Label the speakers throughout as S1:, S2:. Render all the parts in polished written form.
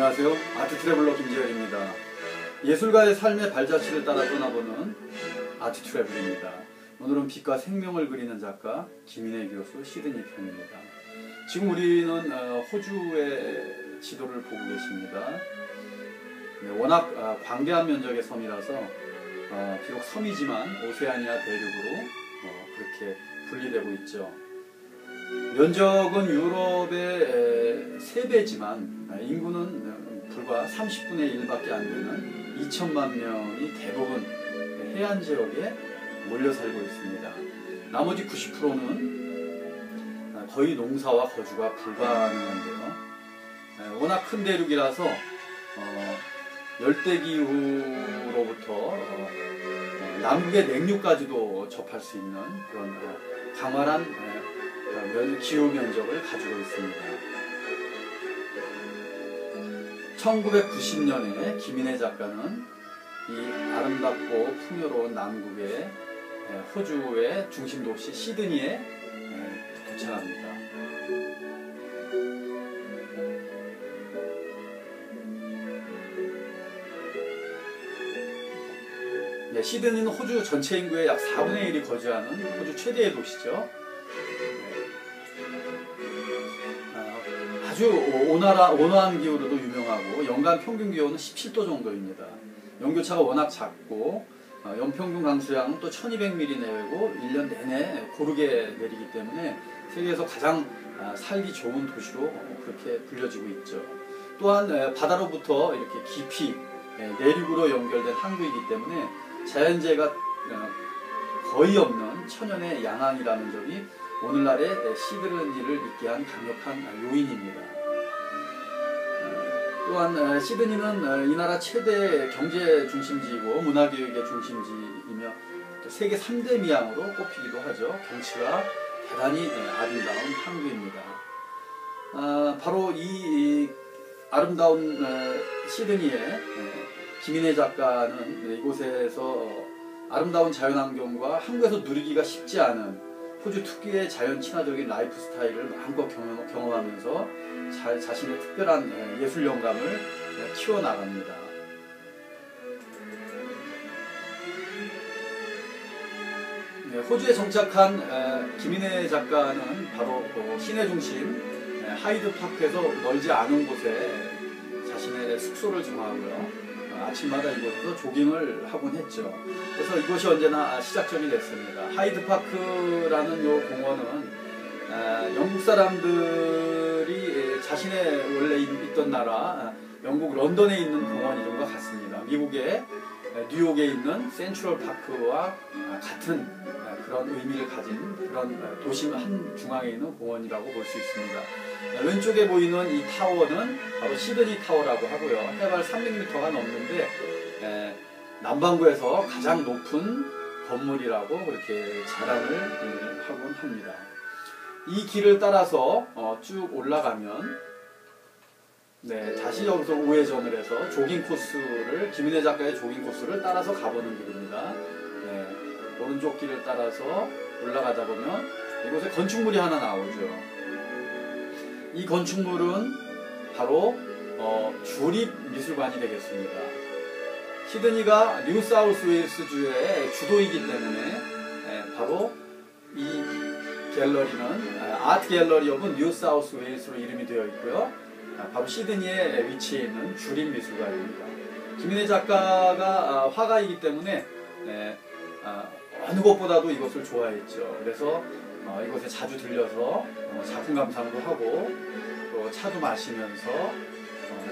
S1: 안녕하세요. 아트 트래블러 김재열입니다. 예술가의 삶의 발자취를 따라 떠나보는 아트 트래블입니다. 오늘은 빛과 생명을 그리는 작가 김인혜 교수 시드니 편입니다. 지금 우리는 호주의 지도를 보고 계십니다. 워낙 광대한 면적의 섬이라서 비록 섬이지만 오세아니아 대륙으로 그렇게 분리되고 있죠. 면적은 유럽의 3배지만 인구는 불과 30분의 1밖에 안 되는 2천만 명이 대부분 해안 지역에 몰려 살고 있습니다. 나머지 90%는 거의 농사와 거주가 불가능한데요. 워낙 큰 대륙이라서 열대기후로부터 남극의 냉류까지도 접할 수 있는 그런 광활한 기후 면적을 가지고 있습니다. 1990년에 김인혜 작가는 이 아름답고 풍요로운 남극의 호주의 중심 도시 시드니에 도착합니다. 시드니는 호주 전체 인구의 약 4분의 1이 거주하는 호주 최대의 도시죠. 아주 온화한 기후로도 유명하고 연간 평균 기온은 17도 정도입니다. 연교차가 워낙 작고 연평균 강수량은 또 1200mm 내외고 1년 내내 고르게 내리기 때문에 세계에서 가장 살기 좋은 도시로 그렇게 불려지고 있죠. 또한 바다로부터 이렇게 깊이 내륙으로 연결된 항구이기 때문에 자연재해가 거의 없는 천연의 양항이라는 점이 오늘날의 시드니를 있게 한 강력한 요인입니다. 또한 시드니는 이 나라 최대 경제 중심지이고 문화교육의 중심지이며 세계 3대 미항으로 꼽히기도 하죠. 경치가 대단히 아름다운 항구입니다. 바로 이 아름다운 시드니에 김인혜 작가는 이곳에서 아름다운 자연환경과 한국에서 누리기가 쉽지 않은 호주 특유의 자연 친화적인 라이프 스타일을 마음껏 경험하면서 자신의 특별한 예술 영감을 키워나갑니다. 호주에 정착한 김인혜 작가는 바로 시내 중심 하이드 파크에서 멀지 않은 곳에 자신의 숙소를 정하고요. 아침마다 이곳에서 조깅을 하곤 했죠. 그래서 이곳이 언제나 시작점이 됐습니다. 하이드 파크라는 요 공원은 영국 사람들이 자신의 원래 있던 나라 영국 런던에 있는 공원 이름과 같습니다. 미국의 뉴욕에 있는 센트럴 파크와 같은 그런 의미를 가진 그런 도심 한 중앙에 있는 공원이라고 볼 수 있습니다. 왼쪽에 보이는 이 타워는 바로 시드니 타워라고 하고요. 해발 300m가 넘는데 남반구에서 가장 높은 건물이라고 그렇게 자랑을 하곤 합니다. 이 길을 따라서 쭉 올라가면 다시 여기서 우회전을 해서 조깅 코스를 김인혜 작가의 조깅 코스를 따라서 가보는 길입니다. 오른쪽 길을 따라서 올라가다 보면 이곳에 건축물이 하나 나오죠. 이 건축물은 바로 주립미술관이 되겠습니다. 시드니가 뉴사우스웨일스 주의 주도이기 때문에 바로 이 갤러리는 아트 갤러리 오브 뉴사우스웨일스로 이름이 되어 있고요. 바로 시드니에 위치해 있는 주립미술관입니다. 김인혜 작가가 화가이기 때문에 어느 곳보다도 이것을 좋아했죠. 그래서 이곳에 자주 들려서 작품 감상도 하고 또 차도 마시면서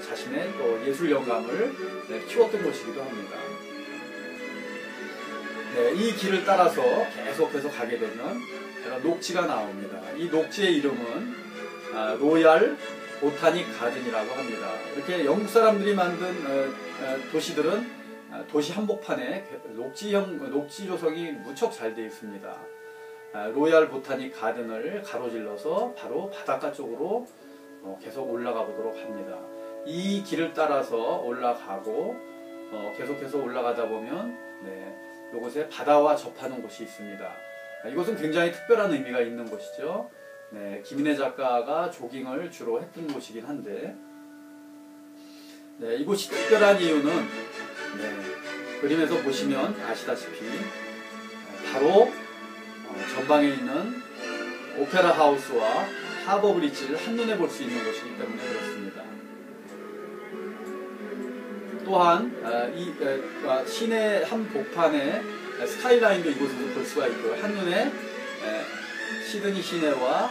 S1: 자신의 또 예술 영감을 키웠던 곳이기도 합니다. 이 길을 따라서 계속해서 가게 되면 녹지가 나옵니다. 이 녹지의 이름은 로얄 보타닉 가든이라고 합니다. 이렇게 영국 사람들이 만든 도시들은 도시 한복판에 녹지 조성이 무척 잘 되어 있습니다. 로얄 보타닉 가든을 가로질러서 바로 바닷가 쪽으로 계속 올라가 보도록 합니다. 이 길을 따라서 올라가고 계속해서 올라가다 보면 이곳에 바다와 접하는 곳이 있습니다. 이곳은 굉장히 특별한 의미가 있는 곳이죠. 김인혜 작가가 조깅을 주로 했던 곳이긴 한데 네, 이곳이 특별한 이유는 그림에서 보시면 아시다시피 바로 전방에 있는 오페라 하우스와 하버 브릿지를 한눈에 볼 수 있는 곳이기 때문에 그렇습니다. 또한 이 시내 한복판에 스카이라인도 이곳에서 볼 수가 있고요. 한눈에 시드니 시내와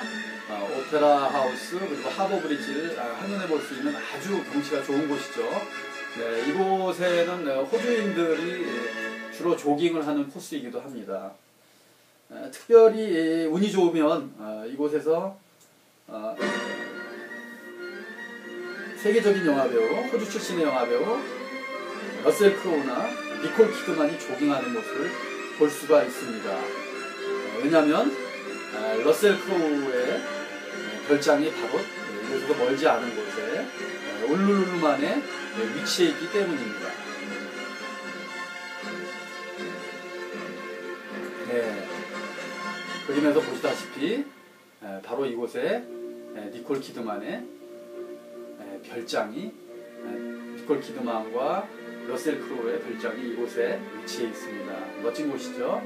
S1: 오페라 하우스 그리고 하버 브릿지를 한눈에 볼 수 있는 아주 경치가 좋은 곳이죠. 네, 이곳에는 호주인들이 주로 조깅을 하는 코스이기도 합니다. 특별히 운이 좋으면 이곳에서 세계적인 영화배우, 호주 출신의 영화배우 러셀 크로우나 니콜 키드만이 조깅하는 모습을 볼 수가 있습니다. 왜냐하면 러셀 크로우의 별장이 바로 이곳에서 멀지 않은 곳에 울룰루만에 위치해 있기 때문입니다. 네, 그림에서 보시다시피 바로 이곳에 니콜 키드만의 별장이 니콜 키드만과 러셀 크로우의 별장이 이곳에 위치해 있습니다. 멋진 곳이죠.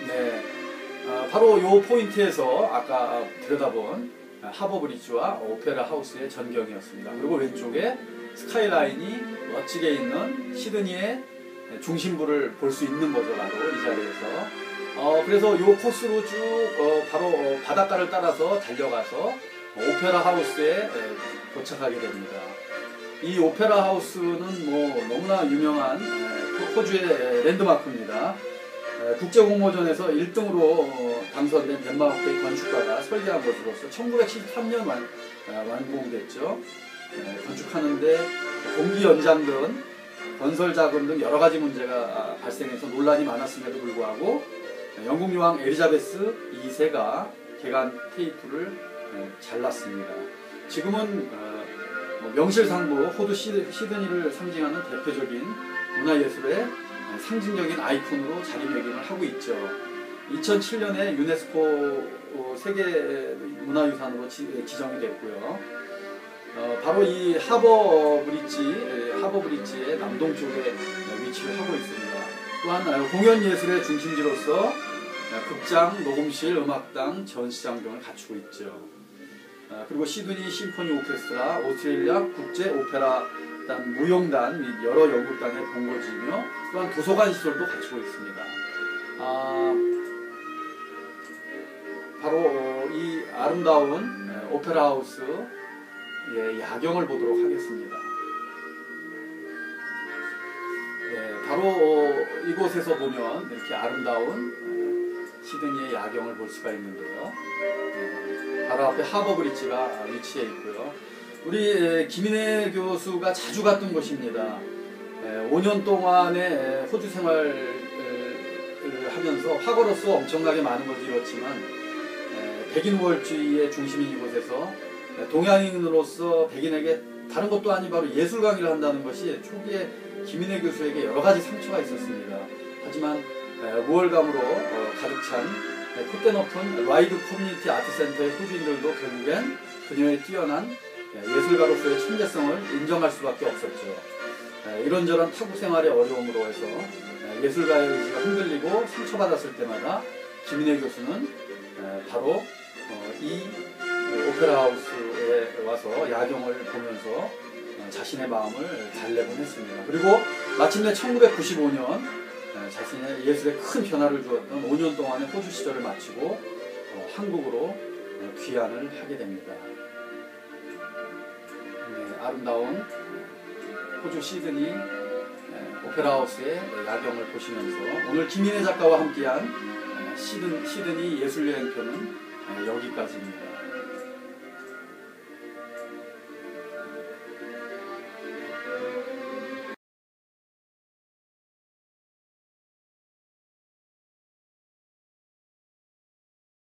S1: 네, 바로 이 포인트에서 아까 들여다본 하버 브릿지와 오페라 하우스의 전경이었습니다. 그리고 왼쪽에 스카이라인이 멋지게 있는 시드니의 중심부를 볼 수 있는 거죠. 바로 이 자리에서. 그래서 이 코스로 쭉 바로 바닷가를 따라서 달려가서 오페라 하우스에 도착하게 됩니다. 이 오페라 하우스는 뭐 너무나 유명한 호주의 랜드마크입니다. 국제공모전에서 1등으로 당선된 덴마크의 건축가가 설계한 것으로서 1913년 완공됐죠. 건축하는데 공기 연장 등 건설 자금 등 여러 가지 문제가 발생해서 논란이 많았음에도 불구하고 영국 여왕 엘리자베스 2세가 개간 테이프를 잘랐습니다. 지금은 명실상부 호주 시드니를 상징하는 대표적인 문화예술의 상징적인 아이콘으로 자리매김을 하고 있죠. 2007년에 유네스코 세계문화유산으로 지정이 됐고요. 바로 이 하버 브릿지의 남동쪽에 위치를 하고 있습니다. 또한 공연 예술의 중심지로서 극장, 녹음실, 음악당, 전시장 등을 갖추고 있죠. 그리고 시드니 심포니 오케스트라, 오스트레일리아 국제 오페라 무용단 및 여러 연극단의 본거지이며 또한 도서관 시설도 갖추고 있습니다. 바로 이 아름다운 오페라 하우스의 야경을 보도록 하겠습니다. 네, 바로 이곳에서 보면 이렇게 아름다운 시드니의 야경을 볼 수가 있는데요. 바로 앞에 하버 브릿지가 위치해 있고요. 우리 김인혜 교수가 자주 갔던 곳입니다. 5년 동안의 호주 생활을 하면서 화거로서 엄청나게 많은 것을 이뤘지만 백인 우월주의의 중심인 이곳에서 동양인으로서 백인에게 다른 것도 아닌 바로 예술 강의를 한다는 것이 초기에 김인혜 교수에게 여러 가지 상처가 있었습니다. 하지만 우월감으로 가득 찬 콧대 높은 라이드 커뮤니티 아트센터의 호주인들도 결국엔 그녀의 뛰어난 예술가로서의 천재성을 인정할 수밖에 없었죠. 이런저런 타국 생활의 어려움으로 해서 예술가의 의지가 흔들리고 상처받았을 때마다 김인혜 교수는 바로 이 오페라 하우스에 와서 야경을 보면서 자신의 마음을 달래곤 했습니다. 그리고 마침내 1995년 자신의 예술에 큰 변화를 주었던 5년 동안의 호주 시절을 마치고 한국으로 귀환을 하게 됩니다. 아름다운 호주 시드니 오페라 하우스의 야경을 보시면서 오늘 김인혜 작가와 함께한 시드니 예술여행편은 여기까지입니다.